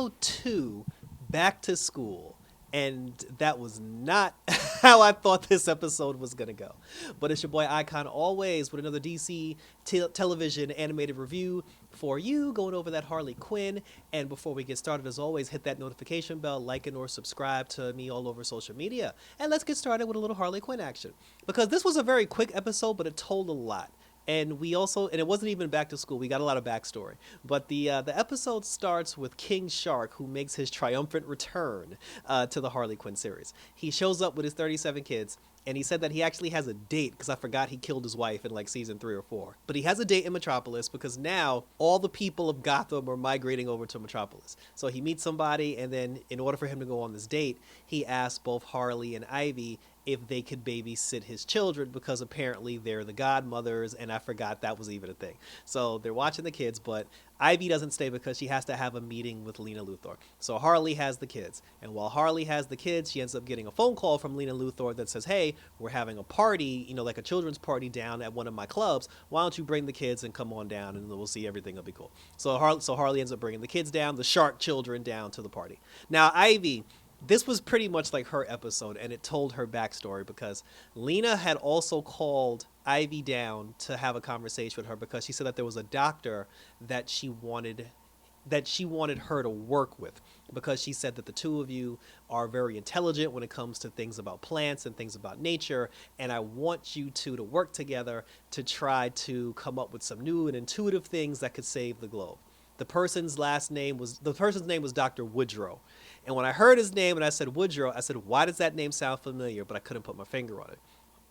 episode 2, Back to School. And that was not how I thought this episode was going to go. But it's your boy Icon always with another DC television animated review for you, going over that Harley Quinn. And before we get started, as always, hit that notification bell, like it or subscribe to me all over social media. And let's get started with a little Harley Quinn action. Because this was a very quick episode, but it told a lot. And it wasn't even back to school. We got a lot of backstory. But the episode starts with King Shark, who makes his triumphant return to the Harley Quinn series. He shows up with his 37 kids, and he said that he actually has a date, because I forgot he killed his wife in like season 3 or 4. But he has a date in Metropolis, because now all the people of Gotham are migrating over to Metropolis. So he meets somebody, and then in order for him to go on this date, he asks both Harley and Ivy if they could babysit his children, because apparently they're the godmothers, and I forgot that was even a thing. So they're watching the kids, but Ivy doesn't stay because she has to have a meeting with Lena Luthor. So Harley has the kids, and while Harley has the kids, she ends up getting a phone call from Lena Luthor that says, hey, we're having a party, like a children's party down at one of my clubs. Why don't you bring the kids and come on down, and we'll see, everything will be cool. So Harley ends up bringing the kids down, the shark children down to the party. Now Ivy, this was pretty much like her episode, and it told her backstory, because Lena had also called Ivy down to have a conversation with her, because she said that there was a doctor that she wanted her to work with, because she said that the two of you are very intelligent when it comes to things about plants and things about nature, and I want you two to work together to try to come up with some new and intuitive things that could save the globe. The person's name was Dr. Woodrow. And when I heard his name and I said Woodrow, I said, why does that name sound familiar? But I couldn't put my finger on it.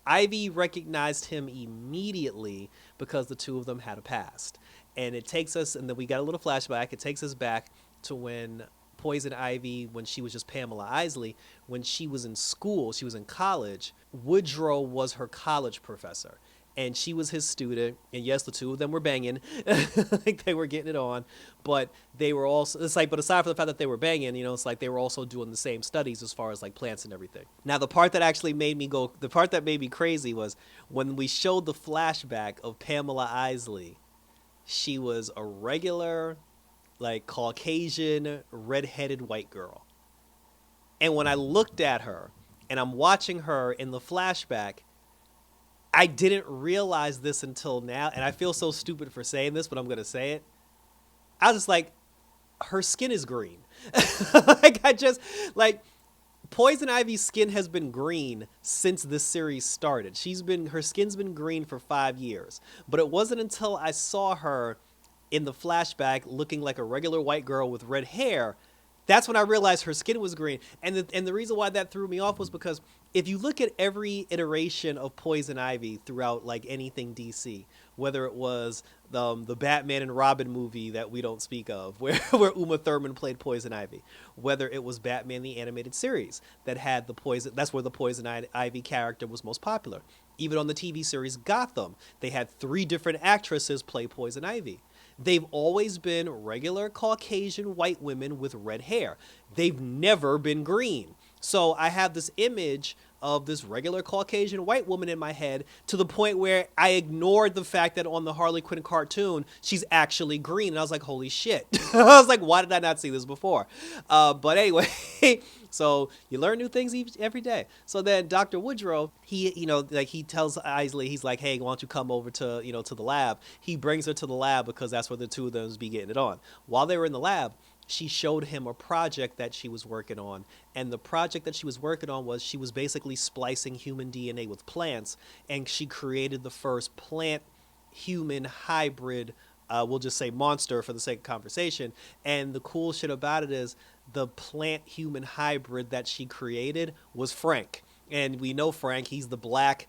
Ivy recognized him immediately because the two of them had a past. And it takes us, and then we got a little flashback, it takes us back to when Poison Ivy, when she was just Pamela Isley, when she was in school, she was in college, Woodrow was her college professor. And she was his student, and yes, the two of them were banging, like they were getting it on, but they were also, but aside from the fact that they were banging, it's like they were also doing the same studies as far as like plants and everything. Now, the part that made me crazy was when we showed the flashback of Pamela Isley. She was a regular, like, Caucasian, redheaded white girl. And when I looked at her, and I'm watching her in the flashback, I didn't realize this until now, and I feel so stupid for saying this, but I'm going to say it. I was just like, her skin is green. Poison Ivy's skin has been green since this series started. Her skin's been green for 5 years. But it wasn't until I saw her in the flashback looking like a regular white girl with red hair, that's when I realized her skin was green. And the reason why that threw me off was because if you look at every iteration of Poison Ivy throughout like anything DC, whether it was the Batman and Robin movie that we don't speak of, where Uma Thurman played Poison Ivy, whether it was Batman the Animated Series that had that's where the Poison Ivy character was most popular. Even on the TV series Gotham, they had 3 different actresses play Poison Ivy. They've always been regular Caucasian white women with red hair. They've never been green. So I have this image of this regular Caucasian white woman in my head to the point where I ignored the fact that on the Harley Quinn cartoon, she's actually green. And I was like, holy shit. I was like, why did I not see this before? But anyway, so you learn new things every day. So then Dr. Woodrow, he tells Isley, he's like, hey, why don't you come over to the lab? He brings her to the lab because that's where the two of them be getting it on. While they were in the lab, she showed him a project that she was working on. And the project that she was working on was she was basically splicing human DNA with plants. And she created the first plant-human hybrid, we'll just say monster for the sake of conversation. And the cool shit about it is the plant-human hybrid that she created was Frank. And we know Frank, he's the black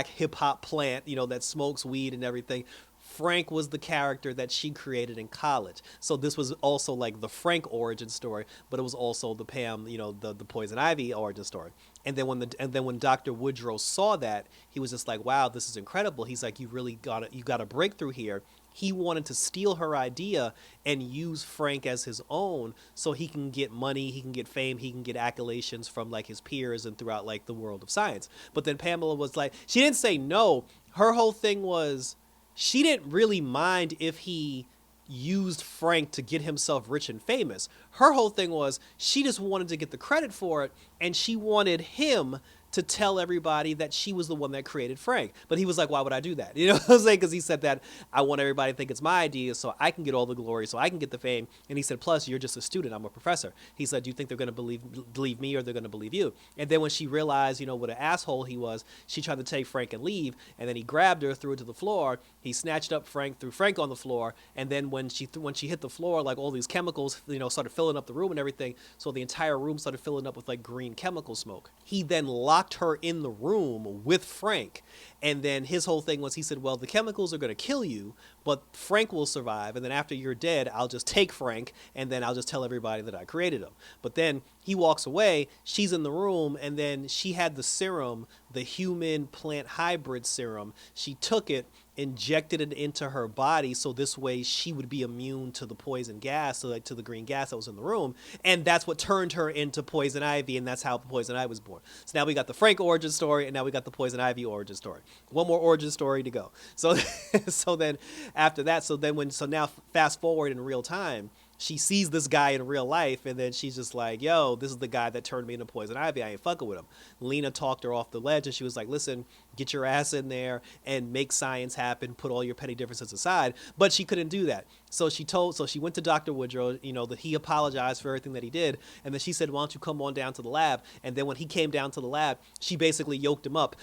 hip-hop plant, that smokes weed and everything. Frank was the character that she created in college. So this was also like the Frank origin story, but it was also the Pam, the Poison Ivy origin story. And then when Dr. Woodrow saw that, he was just like, wow, this is incredible. He's like, you got a breakthrough here. He wanted to steal her idea and use Frank as his own so he can get money, he can get fame, he can get accolades from like his peers and throughout like the world of science. But then Pamela was like, she didn't say no. Her whole thing was, she didn't really mind if he used Frank to get himself rich and famous. Her whole thing was she just wanted to get the credit for it, and she wanted him to tell everybody that she was the one that created Frank. But he was like, why would I do that? You know what I'm saying? Because he said that I want everybody to think it's my idea so I can get all the glory, so I can get the fame. And he said, plus, you're just a student. I'm a professor. He said, do you think they're going to believe me or they're going to believe you? And then when she realized, you know, what an asshole he was, she tried to take Frank and leave. And then he grabbed her, threw her to the floor. He snatched up Frank, threw Frank on the floor. And then when she hit the floor, like all these chemicals, you know, started filling up the room and everything. So the entire room started filling up with like green chemical smoke. He then locked her in the room with Frank, and then his whole thing was he said, well, the chemicals are going to kill you, but Frank will survive, and then after you're dead, I'll just take Frank, and then I'll just tell everybody that I created him. But then he walks away, she's in the room, and then she had the serum, the human plant hybrid serum. She took it, injected it into her body, so this way she would be immune to the poison gas, so like to the green gas that was in the room, and that's what turned her into Poison Ivy, and that's how Poison Ivy was born. So now we got the Frank origin story, and now we got the Poison Ivy origin story. One more origin story to go. So so then after that, so now fast forward in real time, she sees this guy in real life, and then she's just like, yo, this is the guy that turned me into Poison Ivy. I ain't fucking with him. Lena talked her off the ledge, and she was like, listen, get your ass in there and make science happen, put all your petty differences aside. But she couldn't do that. So she went to Dr. Woodrow, you know, that he apologized for everything that he did. And then she said, why don't you come on down to the lab? And then when he came down to the lab, she basically yoked him up.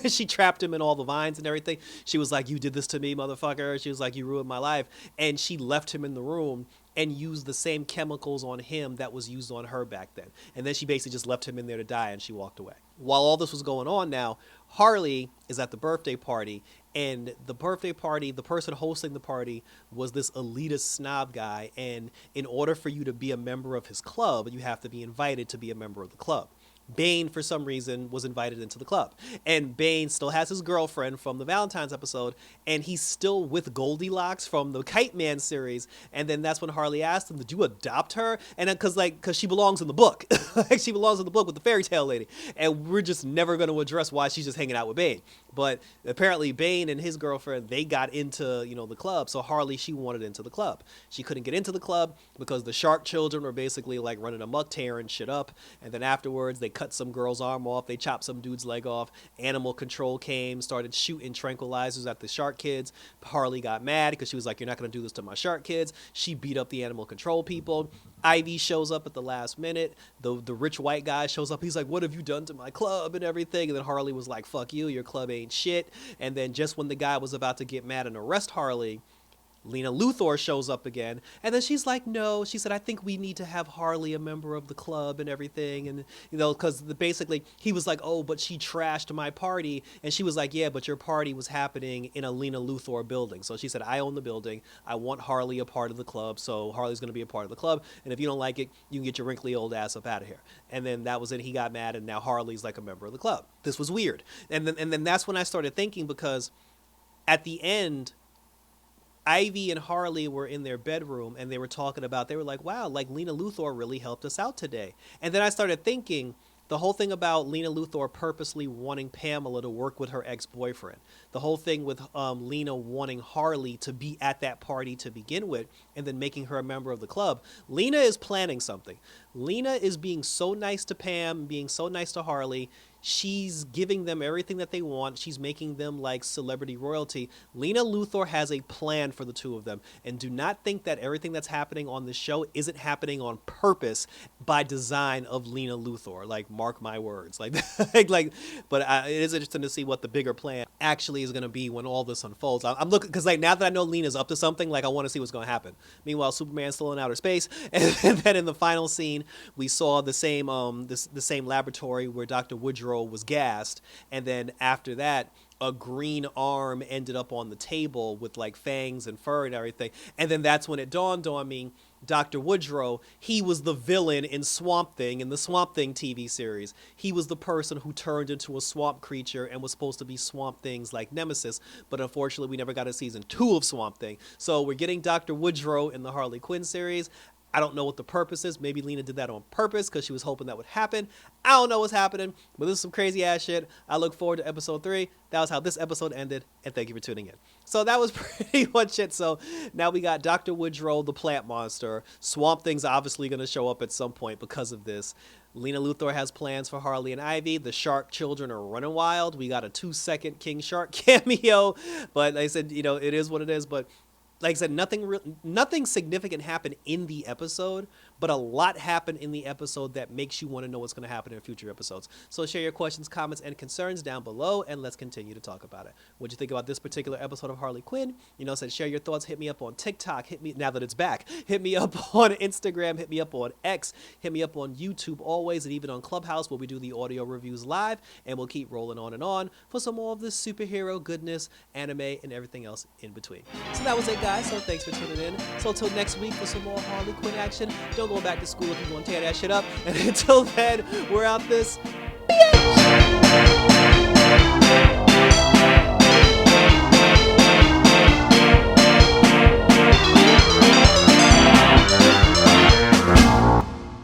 She trapped him in all the vines and everything. She was like, you did this to me, motherfucker. She was like, you ruined my life. And she left him in the room and used the same chemicals on him that was used on her back then. And then she basically just left him in there to die, and she walked away. While all this was going on now, Harley is at the birthday party, and the birthday party, the person hosting the party was this elitist snob guy, and in order for you to be a member of his club, you have to be invited to be a member of the club. Bane, for some reason, was invited into the club. And Bane still has his girlfriend from the Valentine's episode, and he's still with Goldilocks from the Kite Man series. And then that's when Harley asked him, did you adopt her? And then, because she belongs in the book. Like, she belongs in the book with the fairy tale lady. And we're just never going to address why she's just hanging out with Bane. But apparently Bane and his girlfriend, they got into, you know, the club. So Harley, she wanted into the club. She couldn't get into the club because the shark children were basically like running amok, tearing shit up. And then afterwards, they cut some girl's arm off. They chopped some dude's leg off. Animal control came, started shooting tranquilizers at the shark kids. Harley got mad because she was like, you're not going to do this to my shark kids. She beat up the animal control people. Ivy shows up at the last minute. The rich white guy shows up. He's like, what have you done to my club and everything? And then Harley was like, fuck you, your club ain't shit. And then just when the guy was about to get mad and arrest Harley, Lena Luthor shows up again, and then she's like, no, she said, I think we need to have Harley a member of the club and everything. And, you know, because basically he was like, oh, but she trashed my party. And she was like, yeah, but your party was happening in a Lena Luthor building. So she said, I own the building. I want Harley a part of the club. So Harley's going to be a part of the club. And if you don't like it, you can get your wrinkly old ass up out of here. And then that was it. He got mad, and now Harley's like a member of the club. This was weird. And then that's when I started thinking, because at the end, Ivy and Harley were in their bedroom, and they were talking about, they were like, wow, like Lena Luthor really helped us out today. And then I started thinking, the whole thing about Lena Luthor purposely wanting Pamela to work with her ex-boyfriend, the whole thing with Lena wanting Harley to be at that party to begin with, and then making her a member of the club, Lena is planning something. Lena is being so nice to Pam, being so nice to Harley. She's giving them everything that they want. She's making them like celebrity royalty. Lena Luthor has a plan for the two of them. And do not think that everything that's happening on this show isn't happening on purpose by design of Lena Luthor. Like, mark my words. But it is interesting to see what the bigger plan actually is going to be when all this unfolds. I'm looking, because like now that I know Lena's up to something, like I want to see what's going to happen. Meanwhile, Superman's still in outer space. And then in the final scene, we saw the same the same laboratory where Dr. Woodrow was gassed, and then after that a green arm ended up on the table with like fangs and fur and everything. And then that's when it dawned on me, Dr. Woodrow, he was the villain in Swamp Thing, in the Swamp Thing TV series. He was the person who turned into a swamp creature and was supposed to be Swamp Thing's like nemesis, but unfortunately we never got a season 2 of Swamp Thing. So we're getting Dr. Woodrow in the Harley Quinn series. I don't know what the purpose is. Maybe Lena did that on purpose because she was hoping that would happen. I don't know what's happening, but this is some crazy ass shit. I look forward to episode 3. That was how this episode ended, and thank you for tuning in. So that was pretty much it. So now we got Dr. Woodrow, the plant monster. Swamp Thing's obviously going to show up at some point because of this. Lena Luthor has plans for Harley and Ivy. The Shark children are running wild. We got a 2-second King Shark cameo, but like I said, you know, it is what it is. But like I said, nothing significant happened in the episode, but a lot happened in the episode that makes you want to know what's going to happen in future episodes. So share your questions, comments, and concerns down below, and let's continue to talk about it. What'd you think about this particular episode of Harley Quinn? You know, said share your thoughts. Hit me up on TikTok. Hit me now that it's back. Hit me up on Instagram. Hit me up on X. Hit me up on YouTube always, and even on Clubhouse where we do the audio reviews live, and we'll keep rolling on for some more of this superhero goodness, anime, and everything else in between. So that was it, guys. So thanks for tuning in. So until next week for some more Harley Quinn action. Don't go back to school if you want to tear that shit up. And until then, we're out this bitch.